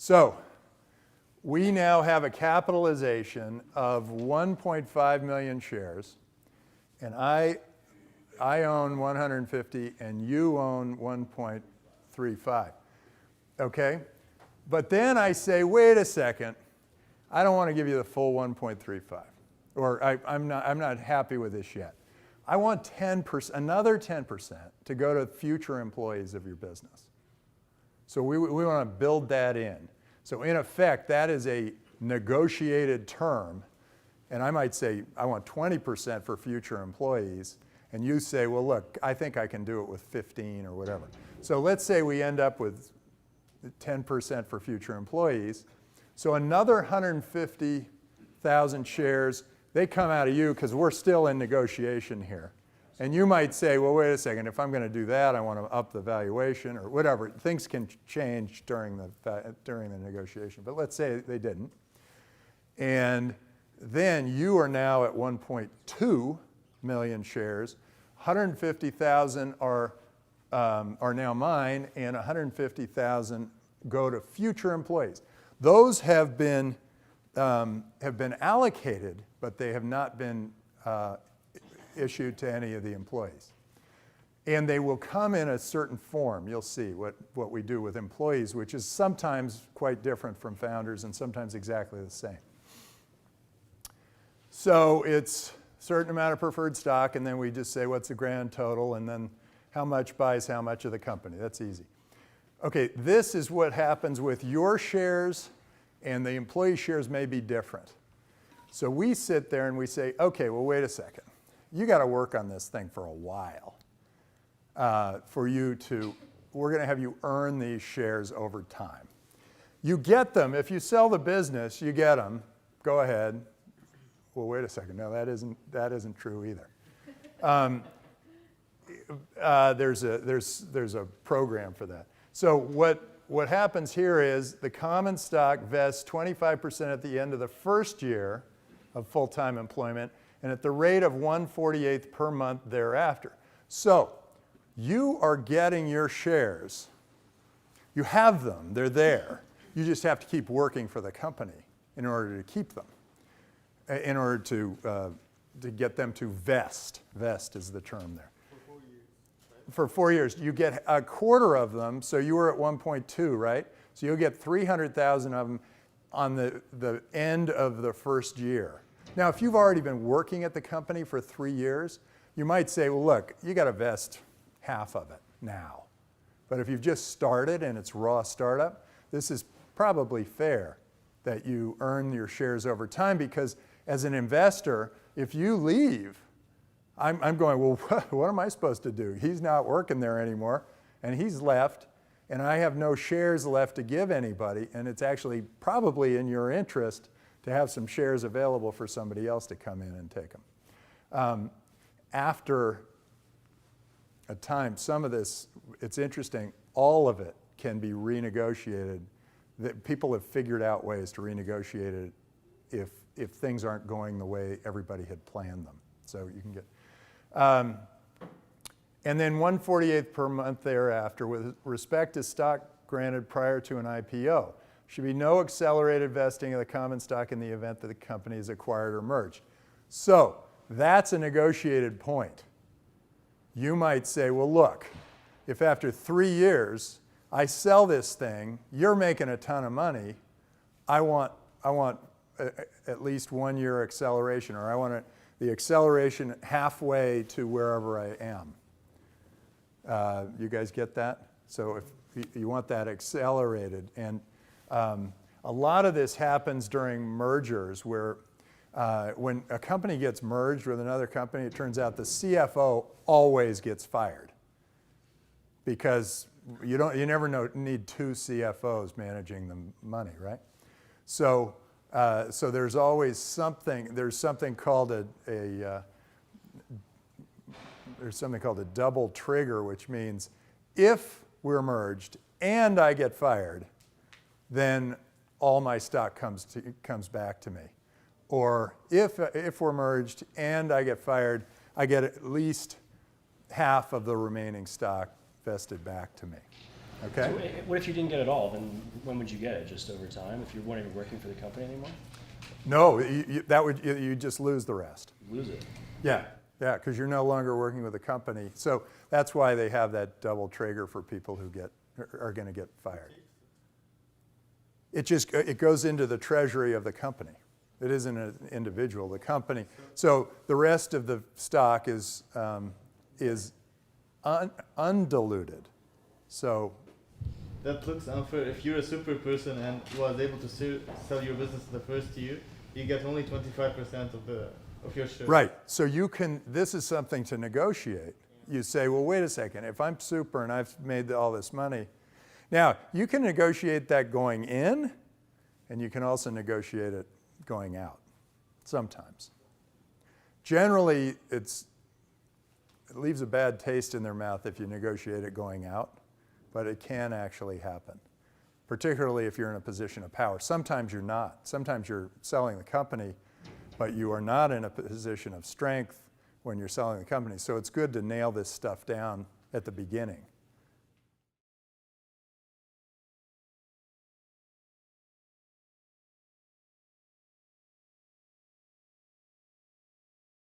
So we now have a capitalization of 1.5 million shares, and I own 150 and you own 1.35, okay? But then I say, wait a second, I don't want to give you the full 1.35, or I'm not happy with this yet. I want 10%, another 10% to go to future employees of your business. So we want to build that in. So in effect, that is a negotiated term, and I might say, I want 20% for future employees, and you say, well, look, I think I can do it with 15 or whatever. So let's say we end up with 10% for future employees. So another 150,000 shares, they come out of you because we're still in negotiation here. And you might say, well, wait a second, if I'm going to do that, I want to up the valuation or whatever. Things can change during the negotiation, but let's say they didn't. And then you are now at 1.2 million shares. 150,000 are now mine, and 150,000 go to future employees. Those have been allocated, but they have not been issued to any of the employees. And they will come in a certain form. You'll see what we do with employees, which is sometimes quite different from founders and sometimes exactly the same. So it's a certain amount of preferred stock, and then we just say what's the grand total, and then how much buys how much of the company. That's easy. Okay, this is what happens with your shares, and the employee shares may be different. So we sit there and we say, okay, well, wait a second. You got to work on this thing for a while we're going to have you earn these shares over time. You get them. If you sell the business, you get them. Go ahead. Well, wait a second. No, that isn't true either. There's a program for that. So what happens here is the common stock vests 25% at the end of the first year of full-time employment, and at the rate of 1/48th per month thereafter. So you are getting your shares. You have them. They're there. You just have to keep working for the company in order to keep them, in order to get them to vest. Vest is the term there. For 4 years, right? For 4 years. You get a quarter of them, so you were at 1.2, right? So you'll get 300,000 of them on the end of the first year. Now, if you've already been working at the company for 3 years, you might say, well, look, you got to vest half of it now. But if you've just started and it's raw startup, this is probably fair that you earn your shares over time, because as an investor, if you leave, I'm going, well, what am I supposed to do? He's not working there anymore, and he's left, and I have no shares left to give anybody, and it's actually probably in your interest to have some shares available for somebody else to come in and take them. After a time, some of this, it's interesting, all of it can be renegotiated. That people have figured out ways to renegotiate it if things aren't going the way everybody had planned them. So you can get, and then 1/48th per month thereafter with respect to stock granted prior to an IPO. Should be no accelerated vesting of the common stock in the event that the company is acquired or merged. So that's a negotiated point. You might say, well, look, if after 3 years I sell this thing, you're making a ton of money, I want at least 1 year acceleration, or I want the acceleration halfway to wherever I am. You guys get that? So if you want that accelerated, and a lot of this happens during mergers where when a company gets merged with another company, it turns out the CFO always gets fired because you never need 2 CFOs managing the money, right? So there's always something. There's something called a double trigger, which means if we're merged and I get fired, then all my stock comes back to me. Or if we're merged and I get fired, I get at least half of the remaining stock vested back to me. Okay? So what if you didn't get it all? Then when would you get it? Just over time? If you weren't even working for the company anymore? No, you just lose the rest. Lose it. Yeah, because you're no longer working with a company. So that's why they have that double trigger for people who are going to get fired. It goes into the treasury of the company. It isn't an individual, the company. So the rest of the stock is undiluted. So that looks unfair. If you're a super person and was able to sell your business the first year, you get only 25% of your shares. right. So this is something to negotiate. You say, well, wait a second. If I'm super and I've made all this money, now you can negotiate that going in, and you can also negotiate it going out. Sometimes. Generally, it leaves a bad taste in their mouth if you negotiate it going out, but it can actually happen, particularly if you're in a position of power. Sometimes you're not. Sometimes you're selling the company, but you are not in a position of strength when you're selling the company. So it's good to nail this stuff down at the beginning.